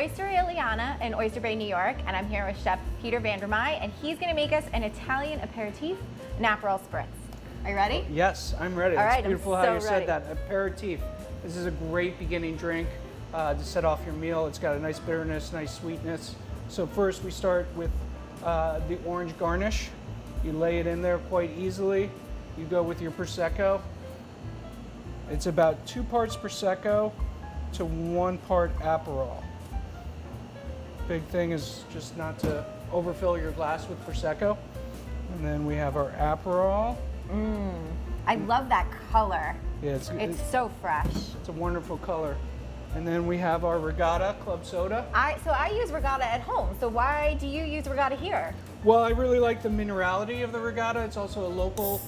Osteria Leana in Oyster Bay, New York, and I'm here with Chef Peter Vandermeij, and he's going to make us an Italian aperitif, an Aperol Spritz. Are you ready? Yes, I'm ready. All right, it's beautiful I'm how you so said ready. that. Aperitif. This is a great beginning drink to set off your meal. It's got a nice bitterness, nice sweetness. So first we start with the orange garnish. You lay it in there quite easily. You go with your Prosecco. It's about 2 parts Prosecco to 1 part Aperol. Big thing is just not to overfill your glass with Prosecco. And then we have our Aperol. I love that color. Yeah, It's so fresh. it's a wonderful color. And then we have our Regatta Club Soda. So I use Regatta at home, so why do you use Regatta here? Well, I really like the minerality of the Regatta. It's also a local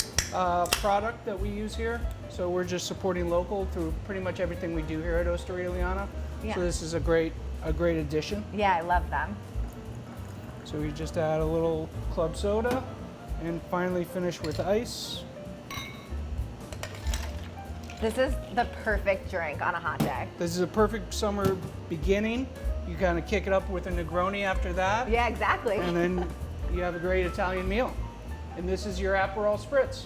product that we use here. So we're just supporting local through pretty much everything we do here at Osteria Leana. Yeah. So this is a great addition. Yeah, I love them. So we just add a little club soda and finally finish with ice. This is the perfect drink on a hot day. This is a perfect summer beginning. You kind of kick it up with a Negroni after that. Yeah, exactly. And then you have a great Italian meal. And this is your Aperol Spritz.